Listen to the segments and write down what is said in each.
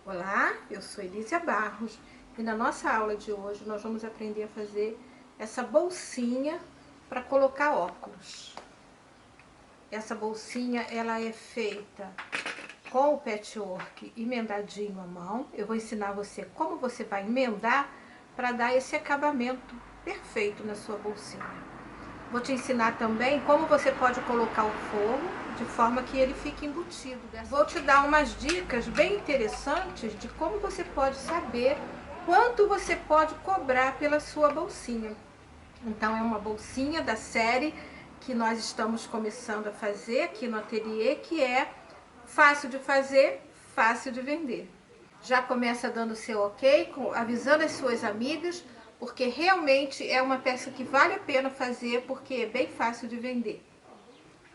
Olá, eu sou Elísia Barros e na nossa aula de hoje nós vamos aprender a fazer essa bolsinha para colocar óculos. Essa bolsinha ela é feita com o patchwork emendadinho à mão. Eu vou ensinar você como você vai emendar para dar esse acabamento perfeito na sua bolsinha. Vou te ensinar também como você pode colocar o forro de forma que ele fique embutido. Vou te dar umas dicas bem interessantes de como você pode saber quanto você pode cobrar pela sua bolsinha. Então é uma bolsinha da série que nós estamos começando a fazer aqui no ateliê, que é fácil de fazer, fácil de vender. Já começa dando seu ok, avisando as suas amigas, porque realmente é uma peça que vale a pena fazer, porque é bem fácil de vender.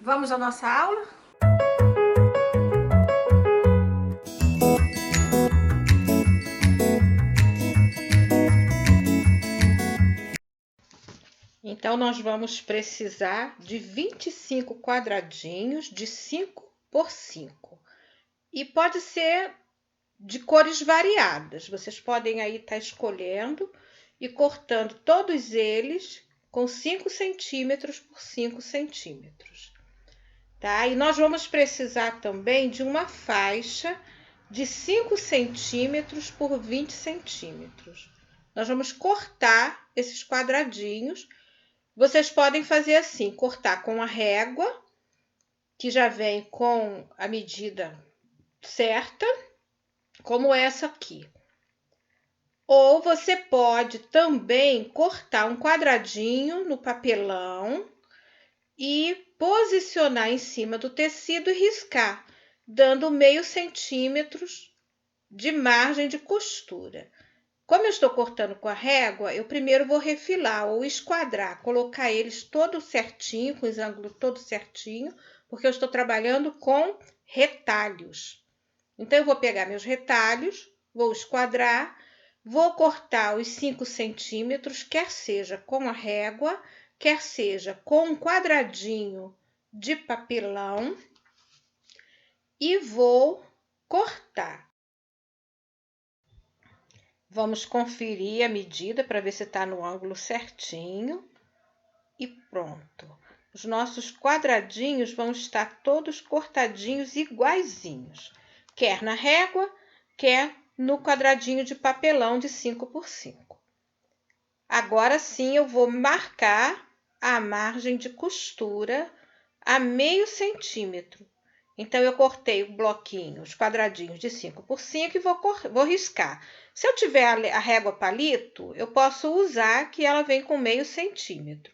Vamos à nossa aula? Então, nós vamos precisar de 25 quadradinhos de 5 por 5. E pode ser de cores variadas. Vocês podem aí estar escolhendo e cortando todos eles com 5 centímetros por 5 centímetros. Tá? E nós vamos precisar também de uma faixa de 5 centímetros por 20 centímetros. Nós vamos cortar esses quadradinhos. Vocês podem fazer assim, cortar com a régua, que já vem com a medida certa, como essa aqui. Ou você pode também cortar um quadradinho no papelão e posicionar em cima do tecido e riscar, dando meio centímetro de margem de costura. Como eu estou cortando com a régua, eu primeiro vou refilar ou esquadrar, colocar eles todo certinho, com os ângulos todos certinho, porque eu estou trabalhando com retalhos. Então, eu vou pegar meus retalhos, vou esquadrar, vou cortar os 5 centímetros, quer seja com a régua, quer seja com um quadradinho de papelão, e vou cortar. Vamos conferir a medida para ver se está no ângulo certinho. E pronto. Os nossos quadradinhos vão estar todos cortadinhos iguaizinhos. Quer na régua, quer no quadradinho de papelão de 5 por 5. Agora sim eu vou marcar a margem de costura a meio centímetro. Então, eu cortei o bloquinho, os quadradinhos de 5 por 5 e vou riscar. Se eu tiver a régua palito, eu posso usar que ela vem com meio centímetro.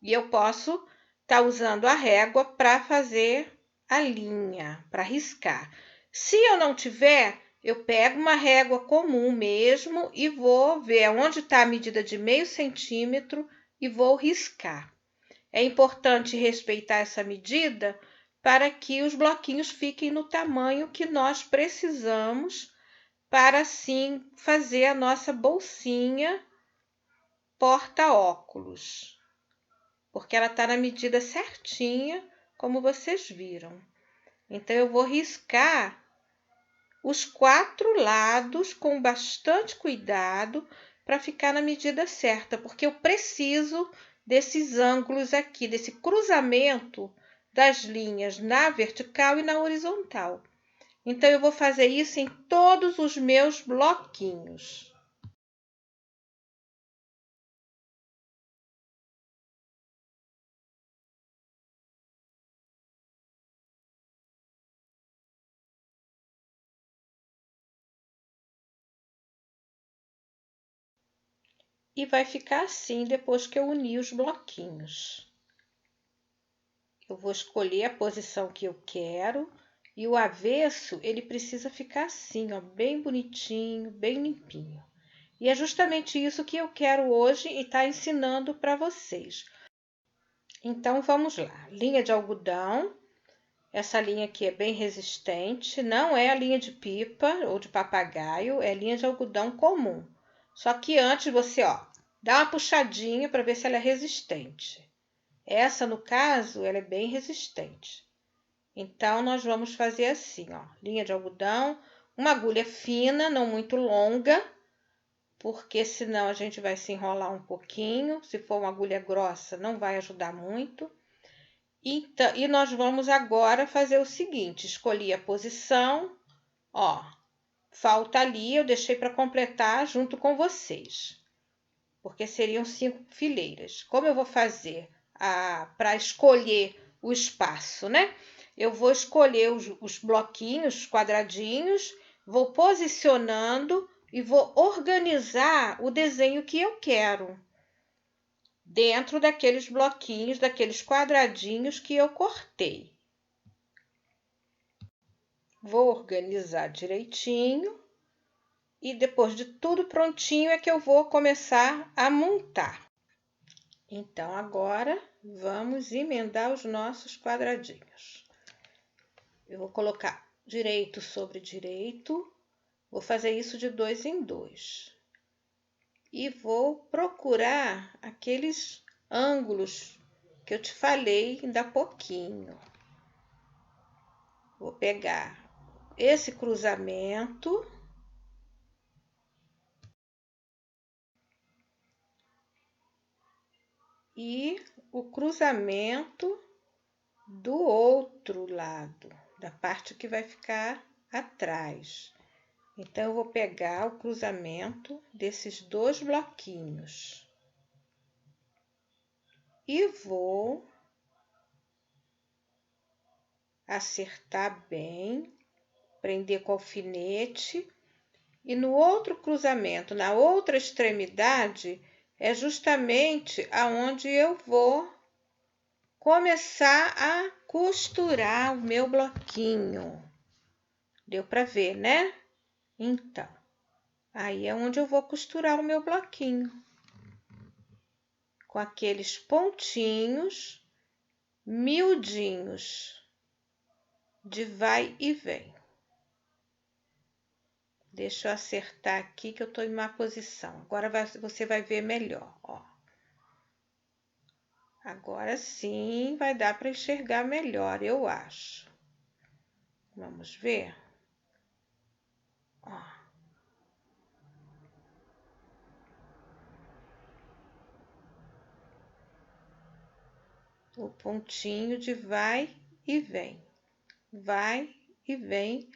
E eu posso estar usando a régua para fazer a linha, para riscar. Se eu não tiver, eu pego uma régua comum mesmo e vou ver onde está a medida de meio centímetro e vou riscar. É importante respeitar essa medida para que os bloquinhos fiquem no tamanho que nós precisamos para assim fazer a nossa bolsinha porta-óculos, porque ela está na medida certinha, como vocês viram. Então, eu vou riscar os 4 lados com bastante cuidado para ficar na medida certa, porque eu preciso desses ângulos aqui, desse cruzamento das linhas na vertical e na horizontal. Então, eu vou fazer isso em todos os meus bloquinhos. E vai ficar assim depois que eu unir os bloquinhos. Eu vou escolher a posição que eu quero e o avesso, ele precisa ficar assim, ó, bem bonitinho, bem limpinho. E é justamente isso que eu quero hoje e tá ensinando para vocês. Então, vamos lá. Linha de algodão. Essa linha aqui é bem resistente. Não é a linha de pipa ou de papagaio, é linha de algodão comum. Só que antes você, ó, dá uma puxadinha para ver se ela é resistente. Essa, no caso, ela é bem resistente. Então, nós vamos fazer assim, ó, linha de algodão, uma agulha fina, não muito longa, porque senão a gente vai se enrolar um pouquinho. Se for uma agulha grossa, não vai ajudar muito. Então, e nós vamos agora fazer o seguinte: escolhi a posição, ó, falta ali, eu deixei para completar junto com vocês, porque seriam 5 fileiras. Como eu vou fazer para escolher o espaço, né? Eu vou escolher os bloquinhos, os quadradinhos, vou posicionando e vou organizar o desenho que eu quero dentro daqueles bloquinhos, daqueles quadradinhos que eu cortei. Vou organizar direitinho e depois de tudo prontinho é que eu vou começar a montar. Então, agora vamos emendar os nossos quadradinhos. Eu vou colocar direito sobre direito, vou fazer isso de 2 em 2. E vou procurar aqueles ângulos que eu te falei ainda há pouquinho. Vou pegar esse cruzamento e o cruzamento do outro lado, da parte que vai ficar atrás. Então, eu vou pegar o cruzamento desses 2 bloquinhos e vou acertar bem, prender com alfinete. E no outro cruzamento, na outra extremidade, é justamente aonde eu vou começar a costurar o meu bloquinho. Deu para ver, né? Então, aí é onde eu vou costurar o meu bloquinho. Com aqueles pontinhos miudinhos de vai e vem. Deixa eu acertar aqui que eu tô em má posição. Agora você vai ver melhor, ó. Agora sim vai dar para enxergar melhor, eu acho. Vamos ver? Ó. O pontinho de vai e vem. Vai e vem,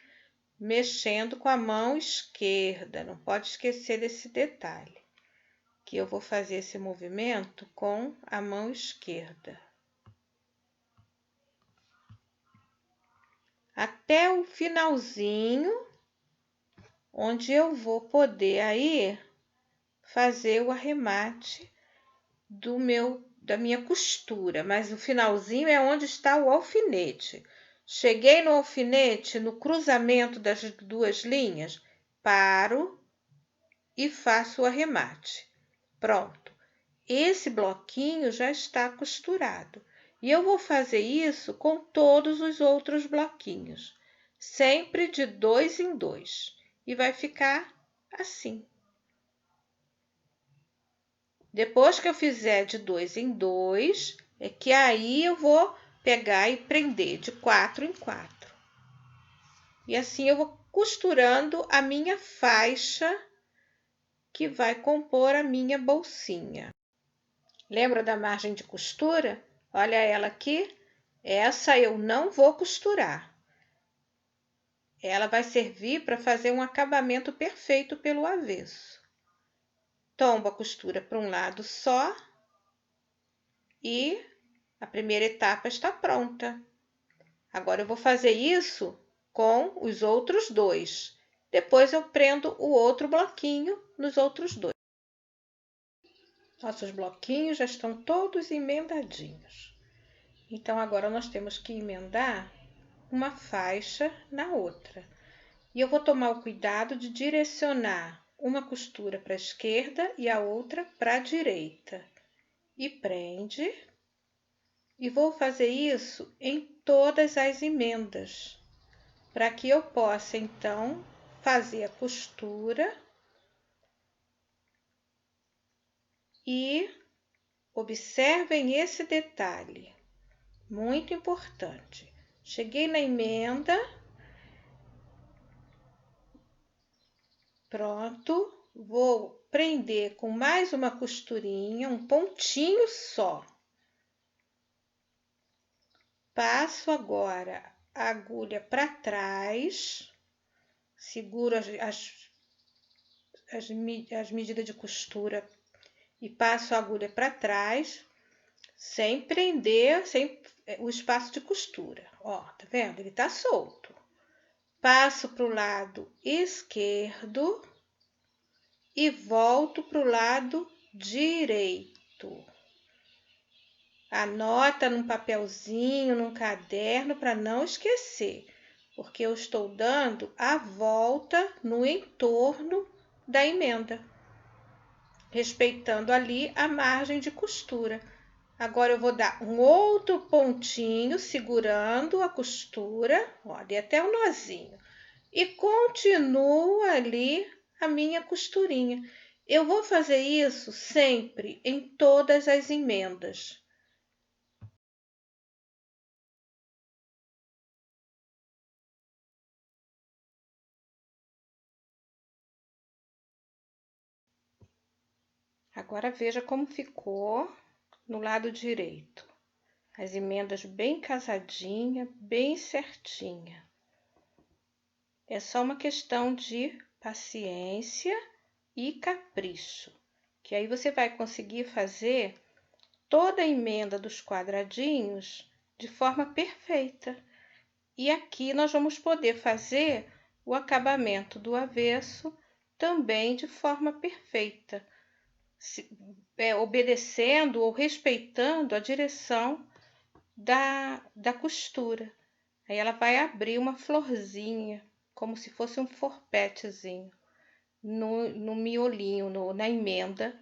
mexendo com a mão esquerda. Não pode esquecer desse detalhe, que eu vou fazer esse movimento com a mão esquerda. Até o finalzinho, onde eu vou poder aí fazer o arremate da minha costura, mas o finalzinho é onde está o alfinete. Cheguei no alfinete, no cruzamento das 2 linhas, paro e faço o arremate. Pronto. Esse bloquinho já está costurado. E eu vou fazer isso com todos os outros bloquinhos, sempre de 2 em 2. E vai ficar assim. Depois que eu fizer de 2 em 2, é que aí eu vou pegar e prender de 4 em 4. E assim eu vou costurando a minha faixa que vai compor a minha bolsinha. Lembra da margem de costura? Olha ela aqui. Essa eu não vou costurar. Ela vai servir para fazer um acabamento perfeito pelo avesso. Tombo a costura para um lado só e a primeira etapa está pronta. Agora eu vou fazer isso com os outros 2. Depois eu prendo o outro bloquinho nos outros 2. Nossos bloquinhos já estão todos emendadinhos. Então, agora nós temos que emendar uma faixa na outra. E eu vou tomar o cuidado de direcionar uma costura para a esquerda e a outra para a direita. E prende. E vou fazer isso em todas as emendas, para que eu possa, então, fazer a costura e observem esse detalhe, muito importante. Cheguei na emenda, Pronto, vou prender com mais uma costurinha, um pontinho só. Passo agora a agulha para trás, seguro as medidas de costura e passo a agulha para trás, sem prender o espaço de costura. Ó, tá vendo? Ele tá solto. Passo para o lado esquerdo e volto para o lado direito. Anota num papelzinho, num caderno, para não esquecer, porque eu estou dando a volta no entorno da emenda, respeitando ali a margem de costura. Agora eu vou dar um outro pontinho, segurando a costura, olha, até o nozinho, e continuo ali a minha costurinha. Eu vou fazer isso sempre em todas as emendas. Agora veja como ficou no lado direito. As emendas bem casadinha, bem certinha. É só uma questão de paciência e capricho, que aí você vai conseguir fazer toda a emenda dos quadradinhos de forma perfeita. E aqui nós vamos poder fazer o acabamento do avesso também de forma perfeita, obedecendo ou respeitando a direção da costura. Aí ela vai abrir uma florzinha, como se fosse um forpetezinho, no miolinho, na emenda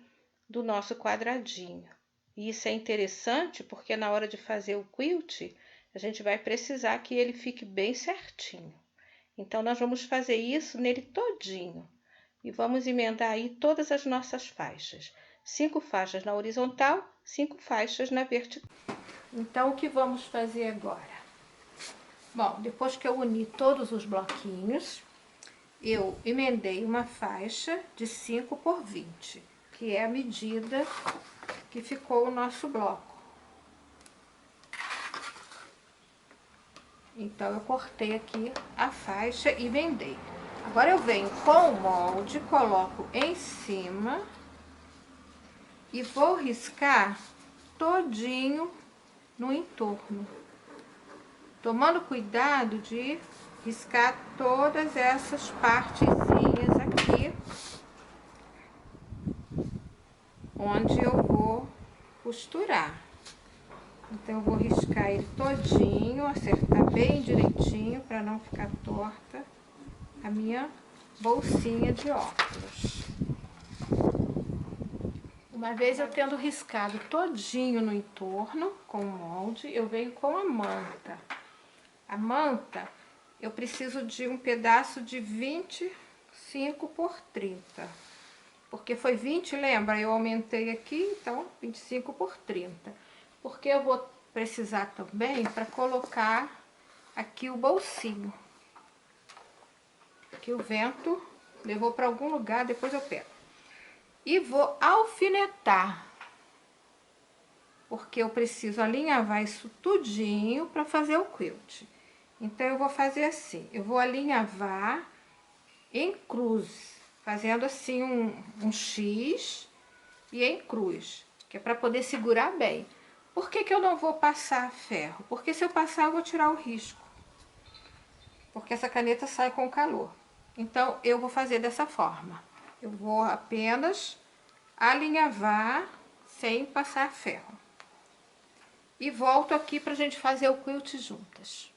do nosso quadradinho. E isso é interessante porque na hora de fazer o quilt, a gente vai precisar que ele fique bem certinho. Então, nós vamos fazer isso nele todinho. E vamos emendar aí todas as nossas faixas. 5 faixas na horizontal, 5 faixas na vertical. Então, o que vamos fazer agora? Bom, depois que eu uni todos os bloquinhos, eu emendei uma faixa de 5 por 20, que é a medida que ficou o nosso bloco. Então, eu cortei aqui a faixa e vendei. Agora, eu venho com o molde, coloco em cima e vou riscar todinho no entorno. Tomando cuidado de riscar todas essas partezinhas aqui, onde eu vou costurar. Então, eu vou riscar ele todinho, acertar bem direitinho para não ficar torta a minha bolsinha de óculos. Uma vez eu tendo riscado todinho no entorno com o molde, eu venho com a manta. A manta, eu preciso de um pedaço de 25 por 30. Porque foi 20, lembra? Eu aumentei aqui, então 25 por 30. Porque eu vou precisar também para colocar aqui o bolsinho. Que o vento levou para algum lugar, depois eu pego. E vou alfinetar. Porque eu preciso alinhavar isso tudinho para fazer o quilt. Então, eu vou fazer assim, eu vou alinhavar em cruz, fazendo assim um X e em cruz, que é para poder segurar bem. Por que que eu não vou passar ferro? Porque se eu passar, eu vou tirar o risco. Porque essa caneta sai com calor. Então, eu vou fazer dessa forma. Eu vou apenas alinhavar sem passar ferro. E volto aqui pra gente fazer o quilt juntas.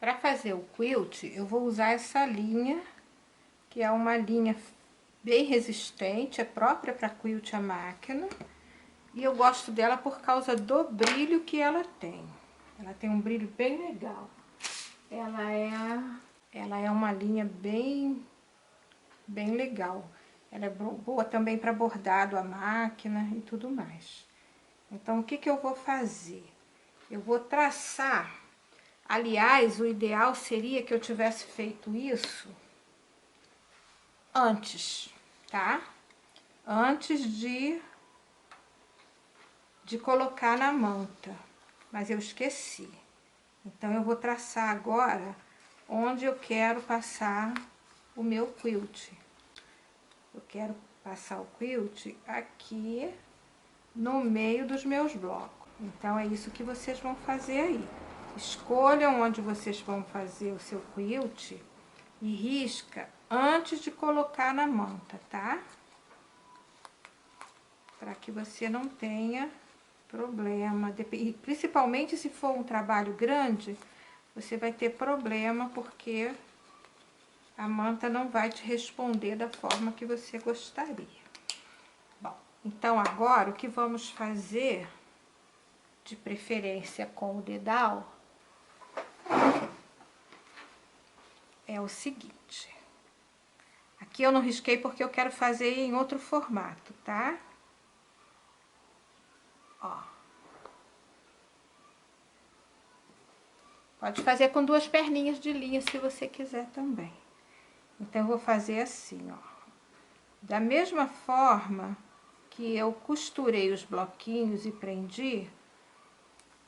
Para fazer o quilt, eu vou usar essa linha, que é uma linha bem resistente, é própria para quilt à máquina. E eu gosto dela por causa do brilho que ela tem. Ela tem um brilho bem legal. Ela é uma linha bem legal. Ela é boa também para bordado à máquina e tudo mais. Então, o que que eu vou fazer? Eu vou traçar. Aliás, o ideal seria que eu tivesse feito isso antes, tá? Antes de colocar na manta, mas eu esqueci. Então, eu vou traçar agora onde eu quero passar o meu quilt. Eu quero passar o quilt aqui no meio dos meus blocos. Então, é isso que vocês vão fazer aí. Escolham onde vocês vão fazer o seu quilt e risca antes de colocar na manta, tá? Para que você não tenha problema. E principalmente se for um trabalho grande, você vai ter problema porque a manta não vai te responder da forma que você gostaria. Bom, então agora o que vamos fazer, de preferência com o dedal, é o seguinte. Aqui eu não risquei porque eu quero fazer em outro formato, tá? Ó. Pode fazer com 2 perninhas de linha se você quiser também. Então, eu vou fazer assim, ó. Da mesma forma que eu costurei os bloquinhos e prendi,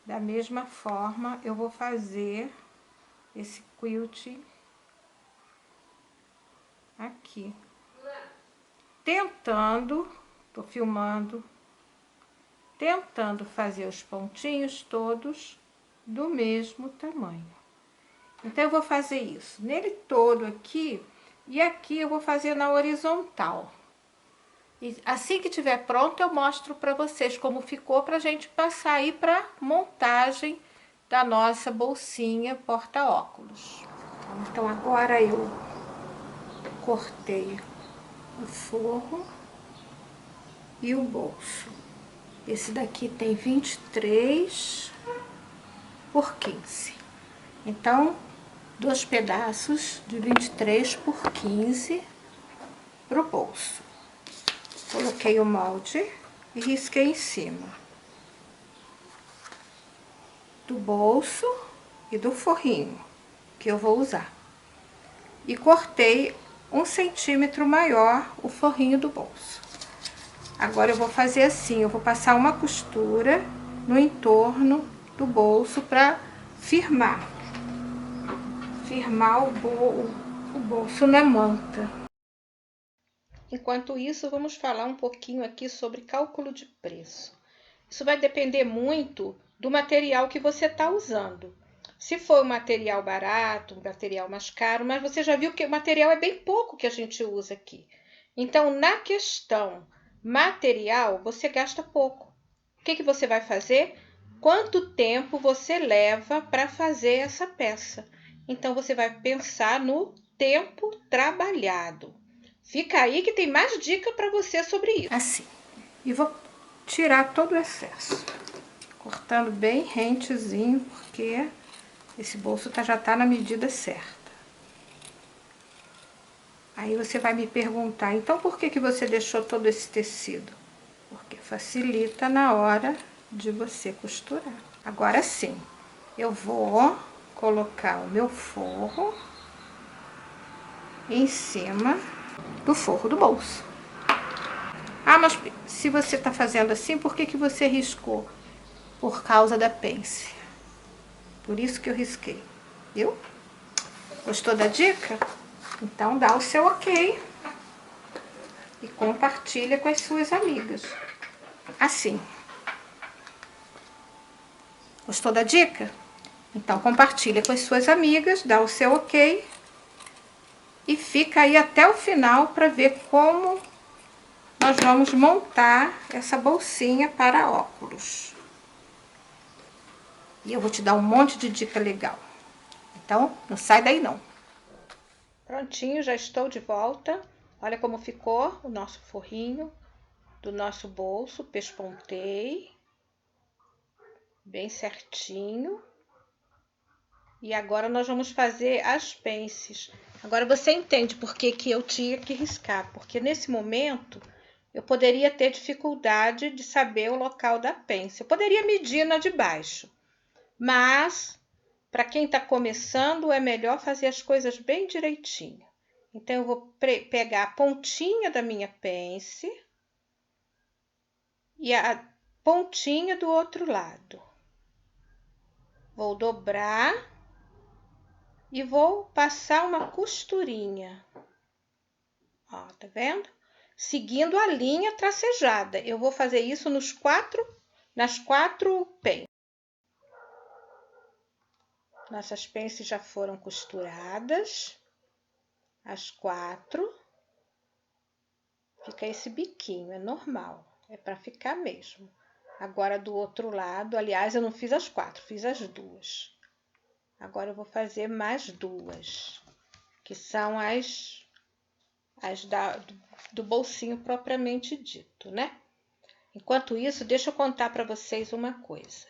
da mesma forma eu vou fazer esse quilt aqui. Tentando, tô filmando, tentando fazer os pontinhos todos do mesmo tamanho. Então, eu vou fazer isso nele todo aqui, e aqui eu vou fazer na horizontal. E assim que tiver pronto, eu mostro para vocês como ficou, pra gente passar aí pra montagem da nossa bolsinha porta-óculos. Então, agora eu cortei o forro e o bolso. Esse daqui tem 23 por 15. Então, 2 pedaços de 23 por 15 pro bolso. Coloquei o molde e risquei em cima do bolso e do forrinho que eu vou usar. E cortei 1 centímetro maior o forrinho do bolso. Agora eu vou fazer assim, eu vou passar uma costura no entorno do bolso para firmar o bolso na manta. Enquanto isso, vamos falar um pouquinho aqui sobre cálculo de preço. Isso vai depender muito do material que você está usando. Se for um material barato, um material mais caro, mas você já viu que o material é bem pouco que a gente usa aqui. Então, na questão material, você gasta pouco. O que você vai fazer? Quanto tempo você leva para fazer essa peça? Então, você vai pensar no tempo trabalhado. Fica aí que tem mais dica para você sobre isso. Assim, e vou tirar todo o excesso, cortando bem rentezinho, porque esse bolso já tá na medida certa. Aí você vai me perguntar, então por que você deixou todo esse tecido? Porque facilita na hora de você costurar. Agora sim, eu vou colocar o meu forro em cima do forro do bolso. Ah, mas se você tá fazendo assim, por que você riscou? Por causa da pence. Por isso que eu risquei. Viu? Gostou da dica? Então dá o seu ok. E compartilha com as suas amigas. Assim. Gostou da dica? Então compartilha com as suas amigas, dá o seu ok. E fica aí até o final para ver como nós vamos montar essa bolsinha para óculos. E eu vou te dar um monte de dica legal. Então, não sai daí não. Prontinho, já estou de volta. Olha como ficou o nosso forrinho do nosso bolso. Pespontei bem certinho. E agora nós vamos fazer as pences. Agora você entende por que eu tinha que riscar. Porque nesse momento eu poderia ter dificuldade de saber o local da pence. Eu poderia medir na de baixo. Mas, para quem está começando, é melhor fazer as coisas bem direitinho. Então, eu vou pegar a pontinha da minha pence e a pontinha do outro lado. Vou dobrar e vou passar uma costurinha. Ó, tá vendo? Seguindo a linha tracejada. Eu vou fazer isso nas quatro pences. Nossas pences já foram costuradas. As 4. Fica esse biquinho, é normal. É para ficar mesmo. Agora, do outro lado, aliás, eu não fiz as 4, fiz as 2. Agora, eu vou fazer mais 2, que são as do bolsinho propriamente dito, né? Enquanto isso, deixa eu contar para vocês uma coisa.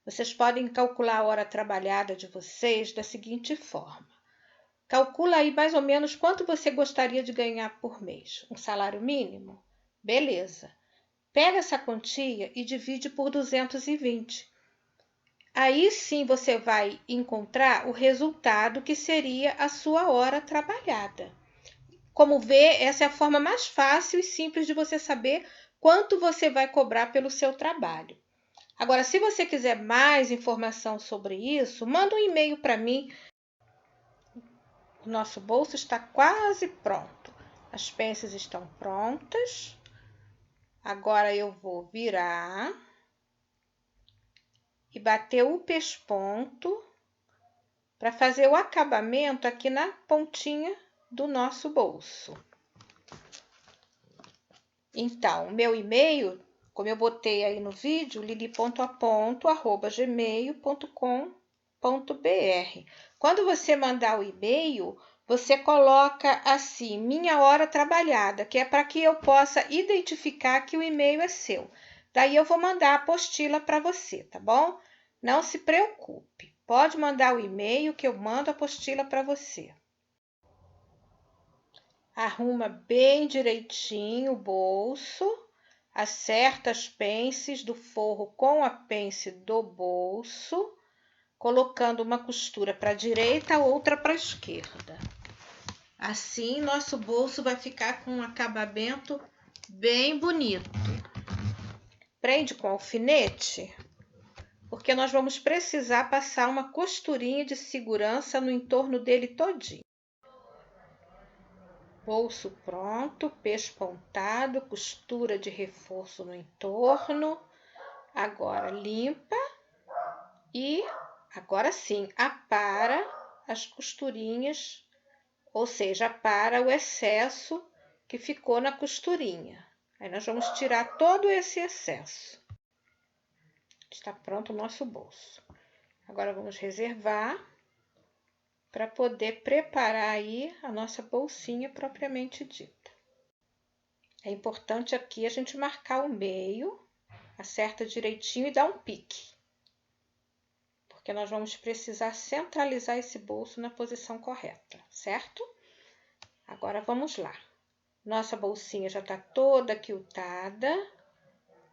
Vocês podem calcular a hora trabalhada de vocês da seguinte forma. Calcula aí mais ou menos quanto você gostaria de ganhar por mês. Um salário mínimo? Beleza. Pega essa quantia e divide por 220. Aí sim você vai encontrar o resultado que seria a sua hora trabalhada. Como vê, essa é a forma mais fácil e simples de você saber quanto você vai cobrar pelo seu trabalho. Agora, se você quiser mais informação sobre isso, manda um e-mail para mim. O nosso bolso está quase pronto. As pences estão prontas. Agora eu vou virar e bater o pesponto para fazer o acabamento aqui na pontinha do nosso bolso. Então, o meu e-mail, como eu botei aí no vídeo, lili.aponto@gmail.com.br. Quando você mandar o e-mail, você coloca assim, minha hora trabalhada, que é para que eu possa identificar que o e-mail é seu. Daí eu vou mandar a apostila para você, tá bom? Não se preocupe. Pode mandar o e-mail que eu mando a apostila para você. Arruma bem direitinho o bolso, acerta as pences do forro com a pence do bolso, colocando uma costura para a direita, outra para a esquerda. Assim, nosso bolso vai ficar com um acabamento bem bonito. Prende com alfinete, porque nós vamos precisar passar uma costurinha de segurança no entorno dele todinho. Bolso pronto, pespontado, costura de reforço no entorno. Agora limpa e agora sim apara as costurinhas, ou seja, apara o excesso que ficou na costurinha. Aí nós vamos tirar todo esse excesso. Está pronto o nosso bolso. Agora vamos reservar para poder preparar aí a nossa bolsinha propriamente dita. É importante aqui a gente marcar o meio, acerta direitinho e dá um pique. Porque nós vamos precisar centralizar esse bolso na posição correta, certo? Agora vamos lá. Nossa bolsinha já está toda quiltada.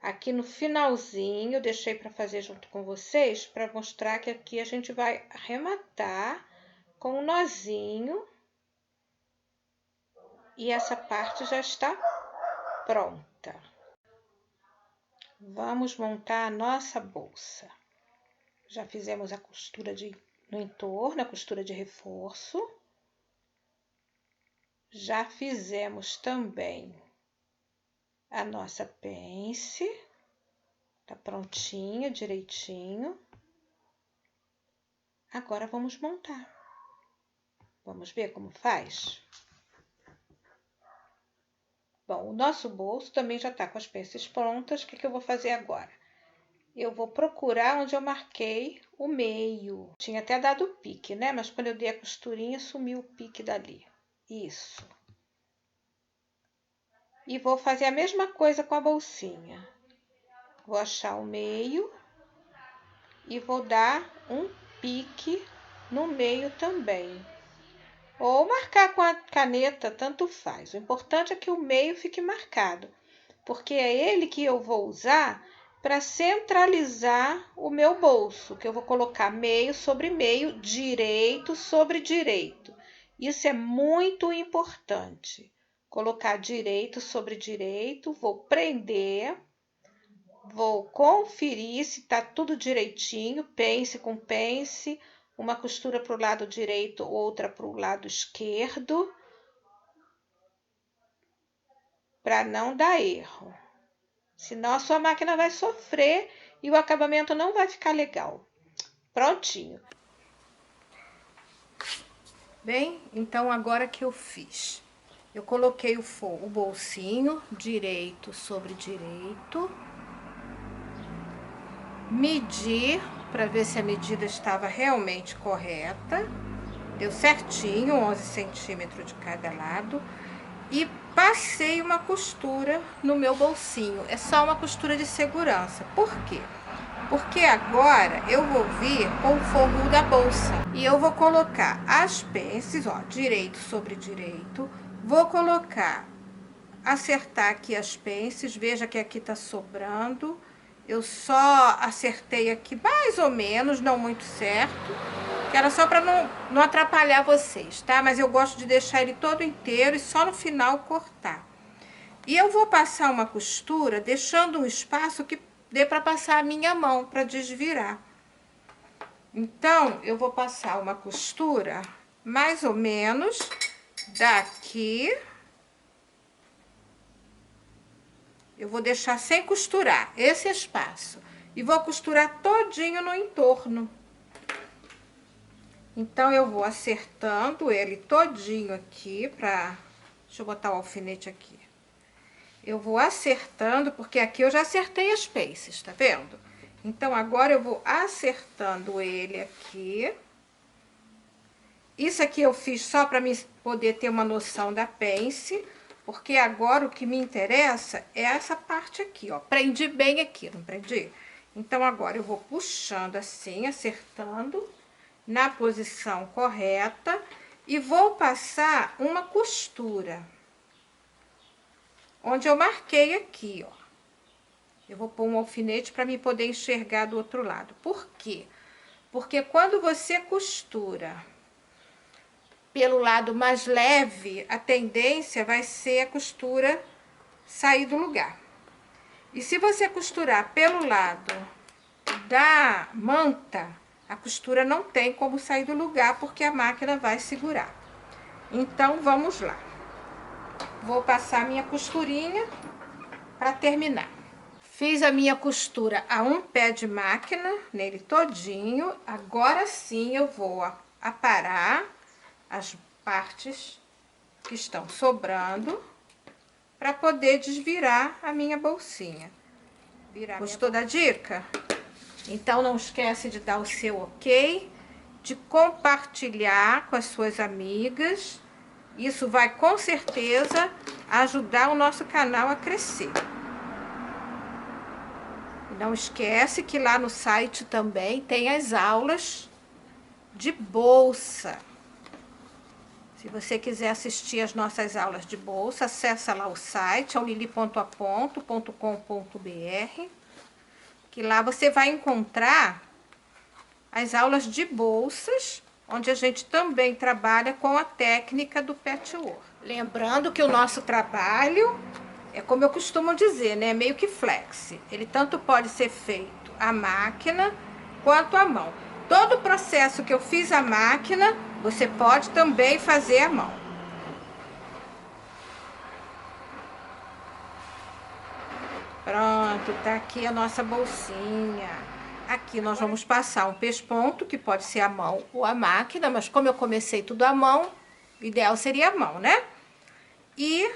Aqui no finalzinho, eu deixei para fazer junto com vocês, para mostrar que aqui a gente vai arrematar com um nozinho. E essa parte já está pronta. Vamos montar a nossa bolsa. Já fizemos a costura no entorno, a costura de reforço. Já fizemos também a nossa pence. Tá prontinha, direitinho. Agora vamos montar. Vamos ver como faz? Bom, o nosso bolso também já tá com as pences prontas. O que eu vou fazer agora? Eu vou procurar onde eu marquei o meio. Tinha até dado o pique, né? Mas quando eu dei a costurinha, sumiu o pique dali. Isso. E vou fazer a mesma coisa com a bolsinha. Vou achar o meio e vou dar um pique no meio também. Ou marcar com a caneta, tanto faz. O importante é que o meio fique marcado, porque é ele que eu vou usar para centralizar o meu bolso, que eu vou colocar meio sobre meio, direito sobre direito. Isso é muito importante. Colocar direito sobre direito, vou prender, vou conferir se tá tudo direitinho, pence com pence, uma costura para o lado direito, outra para o lado esquerdo, para não dar erro. Senão a sua máquina vai sofrer e o acabamento não vai ficar legal. Prontinho. Bem, então agora que eu fiz, eu coloquei o bolsinho direito sobre direito, medi para ver se a medida estava realmente correta, deu certinho, 11 centímetros de cada lado, e passei uma costura no meu bolsinho. É só uma costura de segurança. Por quê? Porque agora eu vou vir com o forro da bolsa e eu vou colocar as pences, ó, direito sobre direito. Vou colocar, acertar aqui as pences, veja que aqui tá sobrando. Eu só acertei aqui mais ou menos, não muito certo, que era só para não atrapalhar vocês, tá? Mas eu gosto de deixar ele todo inteiro e só no final cortar. E eu vou passar uma costura, deixando um espaço que dê para passar a minha mão para desvirar. Então, eu vou passar uma costura mais ou menos daqui. Eu vou deixar sem costurar esse espaço e vou costurar todinho no entorno. Então, eu vou acertando ele todinho aqui pra... Deixa eu botar o alfinete aqui. Eu vou acertando, porque aqui eu já acertei as pences, tá vendo? Então, agora eu vou acertando ele aqui. Isso aqui eu fiz só para me poder ter uma noção da pence, porque agora o que me interessa é essa parte aqui, ó. Prendi bem aqui, não prendi? Então, agora eu vou puxando assim, acertando na posição correta e vou passar uma costura onde eu marquei aqui, ó. Eu vou pôr um alfinete para me poder enxergar do outro lado. Por quê? Porque quando você costura pelo lado mais leve, a tendência vai ser a costura sair do lugar. E se você costurar pelo lado da manta, a costura não tem como sair do lugar, porque a máquina vai segurar. Então, vamos lá. Vou passar minha costurinha para terminar. Fiz a minha costura a um pé de máquina, nele todinho. Agora sim eu vou aparar as partes que estão sobrando para poder desvirar a minha bolsinha. Gostou da dica? Então não esquece de dar o seu ok, de compartilhar com as suas amigas. Isso vai com certeza ajudar o nosso canal a crescer. Não esquece que lá no site também tem as aulas de bolsa. Se você quiser assistir as nossas aulas de bolsa, acessa lá o site, aulili.aponto.com.br, que lá você vai encontrar as aulas de bolsas, onde a gente também trabalha com a técnica do patchwork. Lembrando que o nosso trabalho é, como eu costumo dizer, né, meio que flex. Ele tanto pode ser feito à máquina quanto à mão. Todo o processo que eu fiz à máquina, você pode também fazer à mão. Pronto, tá aqui a nossa bolsinha. Aqui nós vamos passar um pesponto, que pode ser a mão ou a máquina, mas como eu comecei tudo à mão, o ideal seria a mão, né? E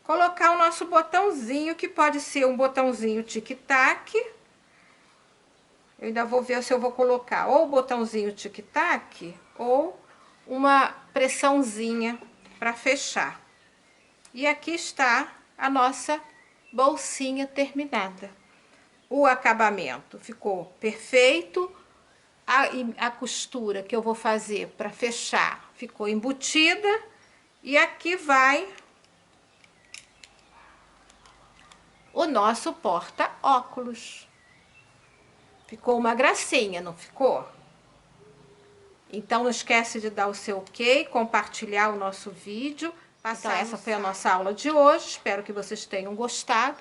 colocar o nosso botãozinho, que pode ser um botãozinho tic-tac. Eu ainda vou ver se eu vou colocar ou o botãozinho tic-tac ou uma pressãozinha para fechar. E aqui está a nossa bolsinha terminada. O acabamento ficou perfeito. A costura que eu vou fazer para fechar ficou embutida. E aqui vai o nosso porta-óculos. Ficou uma gracinha, não ficou? Então não esquece de dar o seu ok, compartilhar o nosso vídeo. Então essa foi a nossa aula de hoje, espero que vocês tenham gostado.